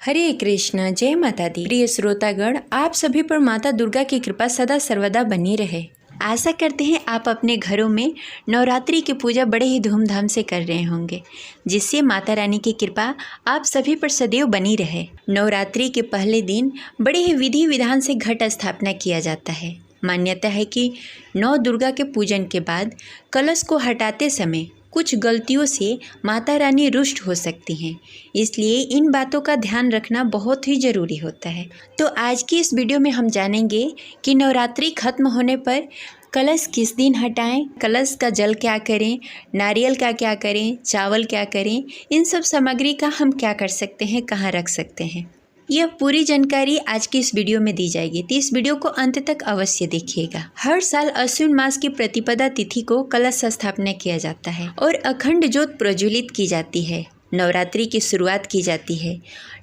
हरे कृष्ण, जय माता दी। प्रिय श्रोतागण, आप सभी पर माता दुर्गा की कृपा सदा सर्वदा बनी रहे। आशा करते हैं आप अपने घरों में नवरात्रि की पूजा बड़े ही धूमधाम से कर रहे होंगे, जिससे माता रानी की कृपा आप सभी पर सदैव बनी रहे। नवरात्रि के पहले दिन बड़े ही विधि विधान से घट स्थापना किया जाता है। मान्यता है कि नौ दुर्गा के पूजन के बाद कलश को हटाते समय कुछ गलतियों से माता रानी रुष्ट हो सकती हैं, इसलिए इन बातों का ध्यान रखना बहुत ही ज़रूरी होता है। तो आज की इस वीडियो में हम जानेंगे कि नवरात्रि खत्म होने पर कलश किस दिन हटाएं, कलश का जल क्या करें, नारियल का क्या करें, चावल क्या करें, इन सब सामग्री का हम क्या कर सकते हैं, कहाँ रख सकते हैं। यह पूरी जानकारी आज की इस वीडियो में दी जाएगी, तो इस वीडियो को अंत तक अवश्य देखिएगा। हर साल अश्विन मास की प्रतिपदा तिथि को कलश स्थापना किया जाता है और अखंड ज्योत प्रज्वलित की जाती है। नवरात्रि की शुरुआत की जाती है।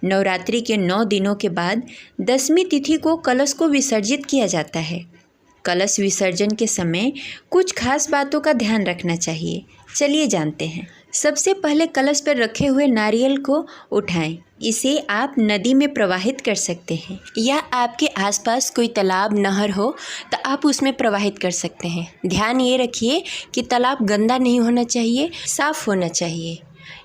नवरात्रि के 9 दिनों के बाद 10वीं तिथि को कलश को विसर्जित किया जाता है। कलश विसर्जन के समय कुछ खास बातों का ध्यान रखना चाहिए। चलिए जानते हैं। सबसे पहले कलश पर रखे हुए नारियल को उठाएं। इसे आप नदी में प्रवाहित कर सकते हैं या आपके आसपास कोई तालाब नहर हो तो आप उसमें प्रवाहित कर सकते हैं। ध्यान ये रखिए कि तालाब गंदा नहीं होना चाहिए, साफ होना चाहिए।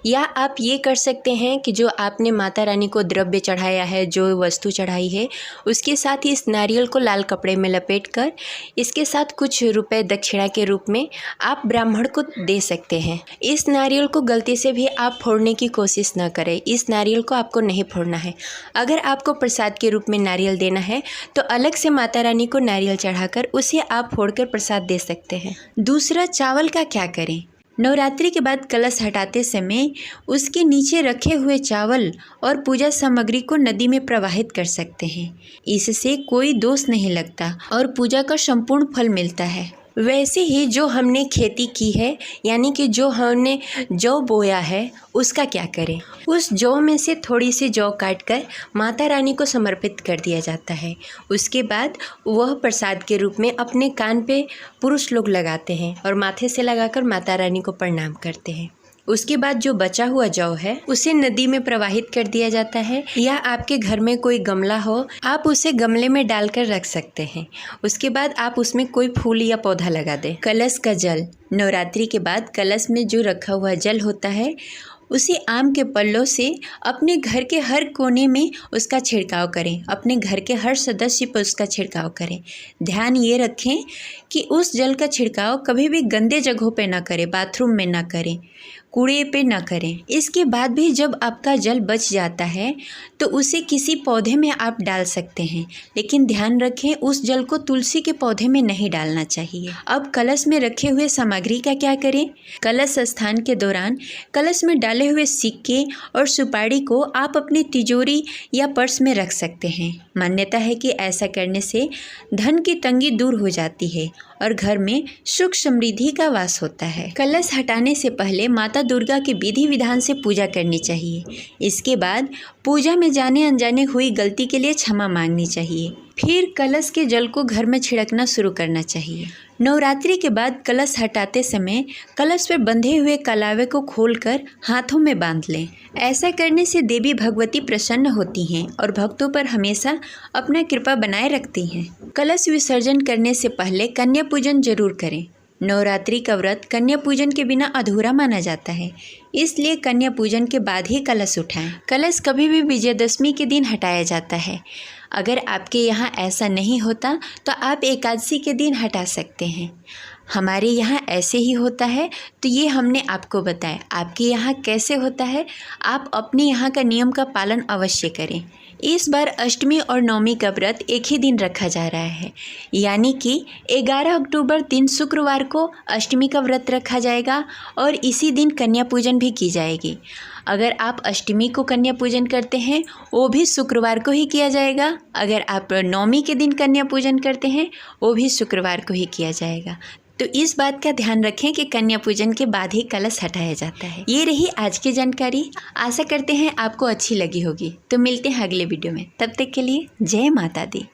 या आप ये कर सकते हैं कि जो आपने माता रानी को द्रव्य चढ़ाया है, जो वस्तु चढ़ाई है, उसके साथ ही इस नारियल को लाल कपड़े में लपेटकर इसके साथ कुछ रुपए दक्षिणा के रूप में आप ब्राह्मण को दे सकते हैं। इस नारियल को गलती से भी आप फोड़ने की कोशिश न करें। इस नारियल को आपको नहीं फोड़ना है। अगर आपको प्रसाद के रूप में नारियल देना है तो अलग से माता रानी को नारियल चढ़ाकर उसे आप फोड़कर प्रसाद दे सकते हैं। दूसरा, चावल का क्या करें। नवरात्रि के बाद कलश हटाते समय उसके नीचे रखे हुए चावल और पूजा सामग्री को नदी में प्रवाहित कर सकते हैं। इससे कोई दोष नहीं लगता और पूजा का संपूर्ण फल मिलता है। वैसे ही जो हमने खेती की है, यानी कि जो हमने जौ बोया है, उसका क्या करें। उस जौ में से थोड़ी सी जौ काटकर माता रानी को समर्पित कर दिया जाता है। उसके बाद वह प्रसाद के रूप में अपने कान पे पुरुष लोग लगाते हैं और माथे से लगाकर माता रानी को प्रणाम करते हैं। उसके बाद जो बचा हुआ जौ है उसे नदी में प्रवाहित कर दिया जाता है, या आपके घर में कोई गमला हो आप उसे गमले में डालकर रख सकते हैं। उसके बाद आप उसमें कोई फूल या पौधा लगा दें। कलश का जल, नवरात्रि के बाद कलश में जो रखा हुआ जल होता है उसे आम के पल्लों से अपने घर के हर कोने में उसका छिड़काव करें। अपने घर के हर सदस्य पर उसका छिड़काव करें। ध्यान ये रखें कि उस जल का छिड़काव कभी भी गंदे जगहों पे ना करें, बाथरूम में ना करें, कूड़े पे ना करें। इसके बाद भी जब आपका जल बच जाता है तो उसे किसी पौधे में आप डाल सकते हैं, लेकिन ध्यान रखें उस जल को तुलसी के पौधे में नहीं डालना चाहिए। अब कलश में रखे हुए सामग्री का क्या करें। कलश स्थान के दौरान कलश में डाले हुए सिक्के और सुपारी को आप अपनी तिजोरी या पर्स में रख सकते हैं। मान्यता है कि ऐसा करने से धन की तंगी दूर हो जाती है और घर में सुख समृद्धि का वास होता है। कलश हटाने से पहले माता दुर्गा के विधि विधान से पूजा करनी चाहिए। इसके बाद पूजा में जाने अनजाने हुई गलती के लिए क्षमा मांगनी चाहिए। फिर कलश के जल को घर में छिड़कना शुरू करना चाहिए। नवरात्रि के बाद कलश हटाते समय कलश पर बंधे हुए कलावे को खोलकर हाथों में बांध लें। ऐसा करने से देवी भगवती प्रसन्न होती हैं और भक्तों पर हमेशा अपना कृपा बनाए रखती हैं। कलश विसर्जन करने से पहले कन्या पूजन जरूर करें। नवरात्रि का व्रत कन्या पूजन के बिना अधूरा माना जाता है, इसलिए कन्या पूजन के बाद ही कलश उठाएं। कलश कभी भी विजयदशमी के दिन हटाया जाता है। अगर आपके यहाँ ऐसा नहीं होता तो आप एकादशी के दिन हटा सकते हैं। हमारे यहाँ ऐसे ही होता है, तो ये हमने आपको बताया। आपके यहाँ कैसे होता है, आप अपने यहाँ का नियम का पालन अवश्य करें। इस बार अष्टमी और नवमी का व्रत एक ही दिन रखा जा रहा है, यानी कि 11 अक्टूबर दिन शुक्रवार को अष्टमी का व्रत रखा जाएगा और इसी दिन कन्या पूजन भी की जाएगी। अगर आप अष्टमी को कन्या पूजन करते हैं वो भी शुक्रवार को ही किया जाएगा। अगर आप नवमी के दिन कन्या पूजन करते हैं वो भी शुक्रवार को ही किया जाएगा। तो इस बात का ध्यान रखें कि कन्या पूजन के बाद ही कलश हटाया जाता है। ये रही आज की जानकारी। आशा करते हैं आपको अच्छी लगी होगी। तो मिलते हैं अगले वीडियो में, तब तक के लिए जय माता दी।